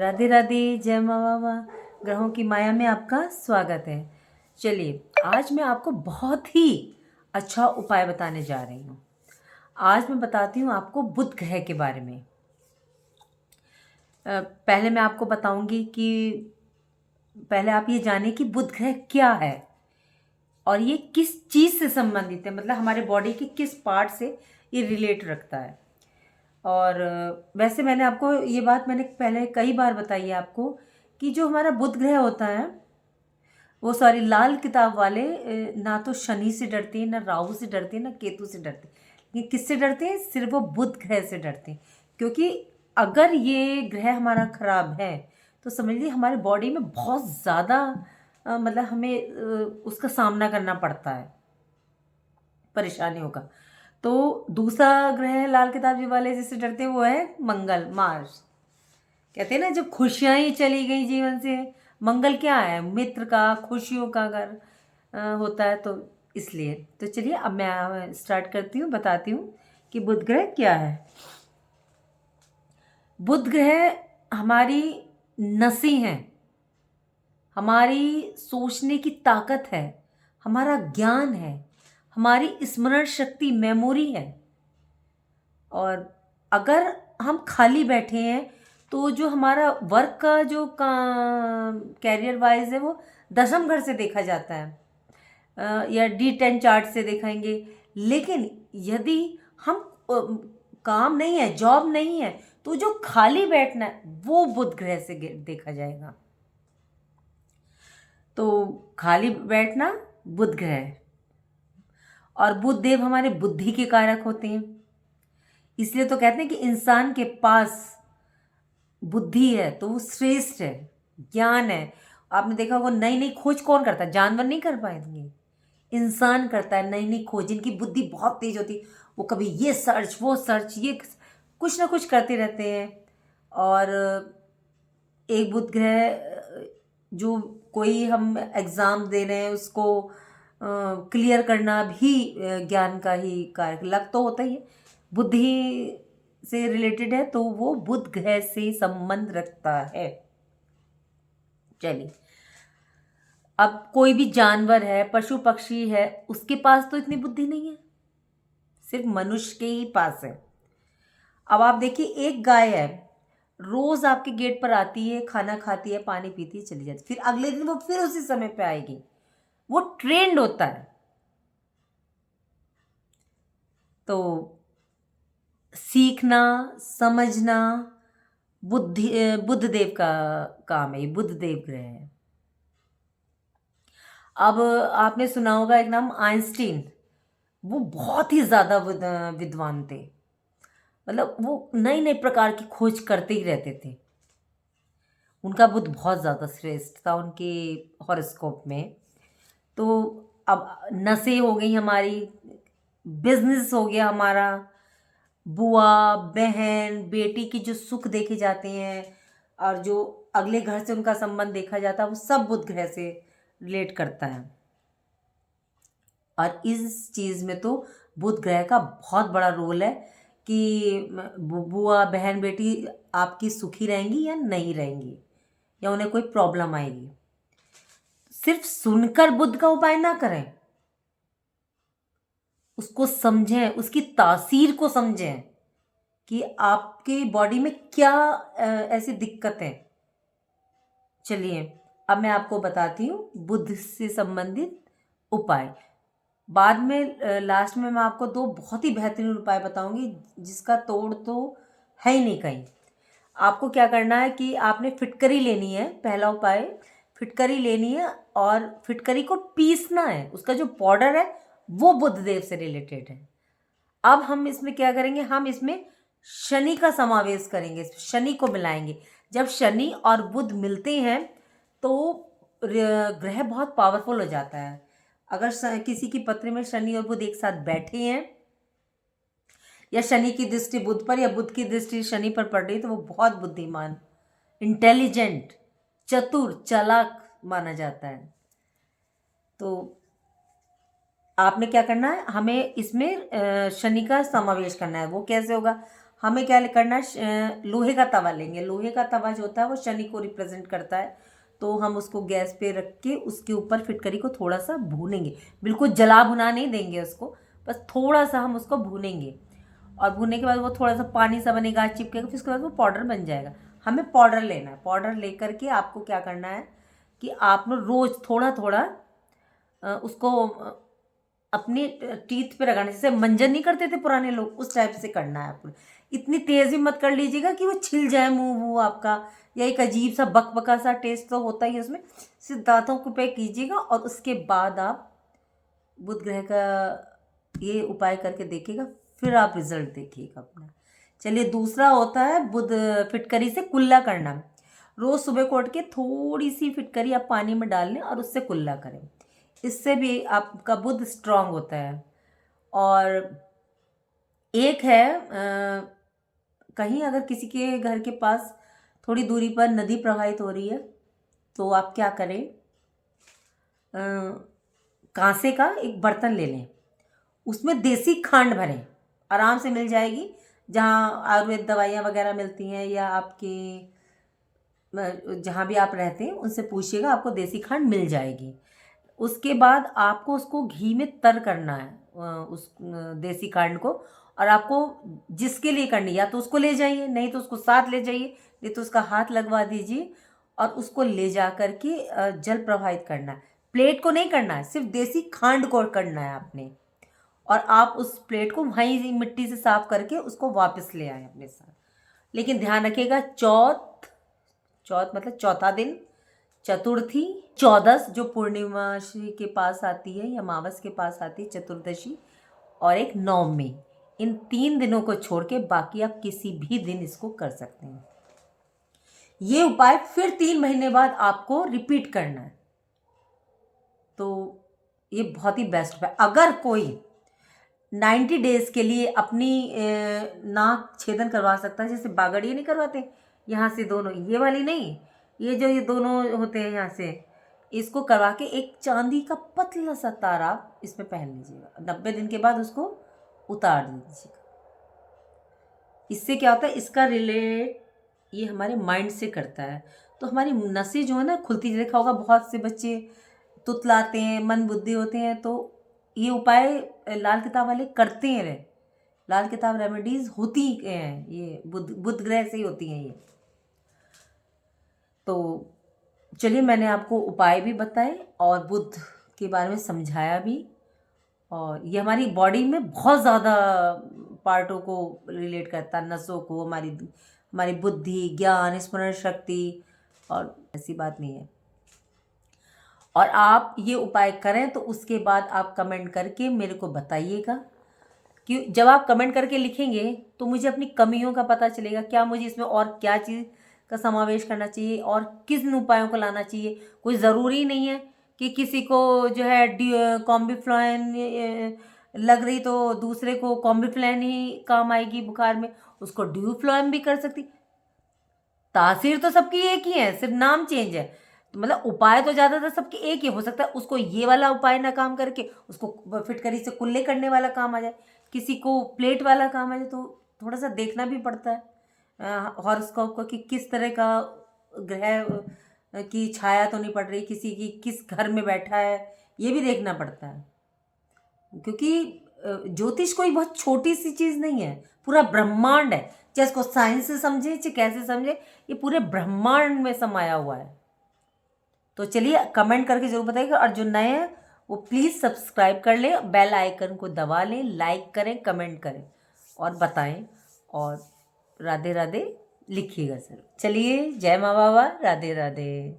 राधे राधे, जय माँ बाबा। ग्रहों की माया में आपका स्वागत है। चलिए, आज मैं आपको बहुत ही अच्छा उपाय बताने जा रही हूँ। आज मैं बताती हूँ आपको बुध ग्रह के बारे में। पहले मैं आपको बताऊंगी कि पहले आप ये जानें कि बुध ग्रह क्या है और ये किस चीज़ से संबंधित है, मतलब हमारे बॉडी के किस पार्ट से ये रिलेट रखता है। और वैसे मैंने आपको ये बात मैंने पहले कई बार बताई है आपको कि जो हमारा बुध ग्रह होता है वो सारी लाल किताब वाले ना तो शनि से डरते हैं, ना राहु से डरते हैं, ना केतु से डरते हैं। ये किससे डरते हैं? सिर्फ वो बुध ग्रह से डरते हैं। क्योंकि अगर ये ग्रह हमारा खराब है तो समझ लीजिए हमारे बॉडी में बहुत ज़्यादा मतलब हमें उसका सामना करना पड़ता है, परेशानियों का। तो दूसरा ग्रह लाल किताब वाले जिससे डरते हैं वो है मंगल, मार्स। कहते हैं ना, जब खुशियां ही चली गई जीवन से। मंगल क्या है? मित्र का, खुशियों का घर होता है। तो इसलिए तो चलिए अब मैं स्टार्ट करती हूँ, बताती हूँ कि बुध ग्रह क्या है। बुध ग्रह हमारी नसें हैं, हमारी सोचने की ताकत है, हमारा ज्ञान है, हमारी स्मरण शक्ति, मेमोरी है। और अगर हम खाली बैठे हैं तो जो हमारा वर्क का जो कैरियर वाइज है वो दशम घर से देखा जाता है, या D10 चार्ट से देखेंगे। लेकिन यदि हम काम नहीं है, जॉब नहीं है, तो जो खाली बैठना है वो बुध ग्रह से देखा जाएगा। तो खाली बैठना बुध ग्रह है। और बुध देव हमारे बुद्धि के कारक होते हैं। इसलिए तो कहते हैं कि इंसान के पास बुद्धि है तो वो श्रेष्ठ है, ज्ञान है। आपने देखा होगा नई नई खोज कौन करता है? जानवर नहीं कर पाएंगे, इंसान करता है नई नई खोज। इनकी बुद्धि बहुत तेज होती है, वो कभी ये सर्च, वो सर्च, ये कुछ ना कुछ करते रहते हैं। और एक बुध ग्रह जो कोई हम एग्ज़ाम दे रहे हैं उसको क्लियर करना भी ज्ञान का ही कार्य लग तो होता ही है। बुद्धि से रिलेटेड है तो वो बुध ग्रह से संबंध रखता है। चलिए, अब कोई भी जानवर है, पशु पक्षी है, उसके पास तो इतनी बुद्धि नहीं है, सिर्फ मनुष्य के ही पास है। अब आप देखिए, एक गाय है, रोज आपके गेट पर आती है, खाना खाती है, पानी पीती है, चली जाती, फिर अगले दिन वो फिर उसी समय पे आएगी। वो ट्रेंड होता है। तो सीखना, समझना बुध देव का काम है, ये बुध देव ग्रह है। अब आपने सुना होगा एक नाम आइंस्टीन। वो बहुत ही ज्यादा विद्वान थे, मतलब वो नई नई प्रकार की खोज करते ही रहते थे। उनका बुध बहुत ज़्यादा श्रेष्ठ था उनके हॉरोस्कोप में। तो अब नसें हो गई हमारी, बिजनेस हो गया हमारा, बुआ, बहन, बेटी की जो सुख देखे जाते हैं और जो अगले घर से उनका संबंध देखा जाता है, वो सब बुध ग्रह से रिलेट करता है। और इस चीज़ में तो बुध ग्रह का बहुत बड़ा रोल है कि बुआ, बहन, बेटी आपकी सुखी रहेंगी या नहीं रहेंगी, या उन्हें कोई प्रॉब्लम आएगी। सिर्फ सुनकर बुध का उपाय ना करें, उसको समझें, उसकी तासीर को समझें कि आपके बॉडी में क्या ऐसी दिक्कत है। चलिए, अब मैं आपको बताती हूँ बुध से संबंधित उपाय। बाद में लास्ट में मैं आपको दो बहुत ही बेहतरीन उपाय बताऊंगी जिसका तोड़ तो है ही नहीं कहीं। आपको क्या करना है कि आपने फिटकरी लेनी है। पहला उपाय, फिटकरी लेनी है और फिटकरी को पीसना है। उसका जो पाउडर है वो बुध देव से रिलेटेड है। अब हम इसमें क्या करेंगे, हम इसमें शनि का समावेश करेंगे, शनि को मिलाएंगे। जब शनि और बुध मिलते हैं तो ग्रह बहुत पावरफुल हो जाता है। अगर किसी की पत्री में शनि और बुध एक साथ बैठे हैं, या शनि की दृष्टि बुध पर या बुध की दृष्टि शनि पर पड़ रही है, तो वो बहुत बुद्धिमान, इंटेलिजेंट, चतुर, चालाक माना जाता है। तो आपने क्या करना है, हमें इसमें शनि का समावेश करना है। वो कैसे होगा? हमें क्या करना है, लोहे का तवा लेंगे। लोहे का तवा जो होता है वो शनि को रिप्रेजेंट करता है। तो हम उसको गैस पे रख के उसके ऊपर फिटकरी को थोड़ा सा भूनेंगे, बिल्कुल जला भुना नहीं देंगे उसको, बस थोड़ा सा हम उसको भूनेंगे। और भूनने के बाद वो थोड़ा सा पानी सा बनेगा, चिपकेगा, फिर उसके बाद वो पाउडर बन जाएगा। हमें पाउडर लेना है। पाउडर लेकर के आपको क्या करना है कि आप लोग रोज़ थोड़ा थोड़ा उसको अपने टीथ पे लगाना, जैसे मंजन नहीं करते थे पुराने लोग, उस टाइप से करना है आपको। इतनी तेज़ भी मत कर लीजिएगा कि वो छिल जाए मुंह वो आपका, या एक अजीब सा बकबका सा टेस्ट तो होता ही है उसमें। सिर्फ दांतों को पे कीजिएगा और उसके बाद आप बुध ग्रह का ये उपाय करके देखिएगा, फिर आप रिजल्ट देखिएगा अपना। चलिए, दूसरा होता है बुध फिटकरी से कुल्ला करना। रोज़ सुबह को उठ के थोड़ी सी फिटकरी आप पानी में डाल लें और उससे कुल्ला करें। इससे भी आपका बुध स्ट्रांग होता है। और एक है कहीं अगर किसी के घर के पास थोड़ी दूरी पर नदी प्रवाहित हो रही है तो आप क्या करें, कांसे का एक बर्तन ले लें, उसमें देसी खांड भरें, आराम से मिल जाएगी। जहाँ आयुर्वेद दवाइयाँ वगैरह मिलती हैं या आपके जहाँ भी आप रहते हैं उनसे पूछिएगा, आपको देसी खांड मिल जाएगी। उसके बाद आपको उसको घी में तर करना है उस देसी खांड को। और आपको जिसके लिए करनी, या तो उसको ले जाइए, नहीं तो उसको साथ ले जाइए, नहीं तो उसका हाथ लगवा दीजिए और उसको ले जा कर के जल प्रवाहित करना है। प्लेट को नहीं करना है, सिर्फ देसी खांड को करना है आपने। और आप उस प्लेट को वहीं मिट्टी से साफ करके उसको वापस ले आए अपने साथ। लेकिन ध्यान रखिएगा, चौथ चौथ मतलब चौथा दिन, चतुर्थी, चौदस जो पूर्णिमाशी के पास आती है या अमावस के पास आती है, चतुर्दशी, और एक नवमी, इन 3 दिनों को छोड़ के बाकी आप किसी भी दिन इसको कर सकते हैं। ये उपाय फिर 3 महीने बाद आपको रिपीट करना है। तो ये बहुत ही बेस्ट उपाय। अगर कोई 90 डेज के लिए अपनी नाक छेदन करवा सकता है, जैसे बागड़िए नहीं करवाते यहाँ से दोनों, ये वाली नहीं, ये दोनों होते हैं यहाँ से, इसको करवा के एक चांदी का पतला सा तार आप इसमें पहन लीजिएगा। 90 दिन के बाद उसको उतार दीजिएगा। इससे क्या होता है, इसका रिलेट ये हमारे माइंड से करता है। तो हमारी नसें जो है ना खुलती, देखा होगा बहुत से बच्चे तुतलाते हैं, मन बुद्धि होते हैं, तो ये उपाय लाल किताब वाले करते हैं रे। लाल किताब रेमेडीज होती हैं, ये बुध ग्रह से ही होती हैं ये। तो चलिए, मैंने आपको उपाय भी बताए और बुध के बारे में समझाया भी। और ये हमारी बॉडी में बहुत ज़्यादा पार्टों को रिलेट करता है, नसों को, हमारी बुद्धि, ज्ञान, स्मरण शक्ति, और ऐसी बात नहीं है। और आप ये उपाय करें तो उसके बाद आप कमेंट करके मेरे को बताइएगा, कि जब आप कमेंट करके लिखेंगे तो मुझे अपनी कमियों का पता चलेगा, क्या मुझे इसमें और क्या चीज़ का समावेश करना चाहिए और किन उपायों को लाना चाहिए। कोई ज़रूरी नहीं है कि किसी को जो है कॉम्बिफ्लॉइन लग रही तो दूसरे को कॉम्बिफ्लैन ही काम आएगी बुखार में, उसको ड्यूफ्लॉइन भी कर सकती। तासीर तो सबकी एक ही है, सिर्फ नाम चेंज है। तो मतलब उपाय तो ज़्यादातर सबके एक ही हो सकता है, उसको ये वाला उपाय ना काम करके उसको फिटकरी से कुल्ले करने वाला काम आ जाए, किसी को प्लेट वाला काम आ जाए। तो थोड़ा सा देखना भी पड़ता है हॉरोस्कोप को, कि किस तरह का ग्रह की छाया तो नहीं पड़ रही, किसी की किस घर में बैठा है, ये भी देखना पड़ता है। क्योंकि ज्योतिष कोई बहुत छोटी सी चीज़ नहीं है, पूरा ब्रह्मांड है। चाहे इसको साइंस से समझे चाहे कैसे समझे, ये पूरे ब्रह्मांड में समाया हुआ है। तो चलिए, कमेंट करके जरूर बताइएगा। और जो नए हैं वो प्लीज़ सब्सक्राइब कर लें, बेल आइकन को दबा लें, लाइक करें, कमेंट करें और बताएं। और राधे राधे लिखिएगा सर। चलिए, जय माँ बाबा, राधे राधे।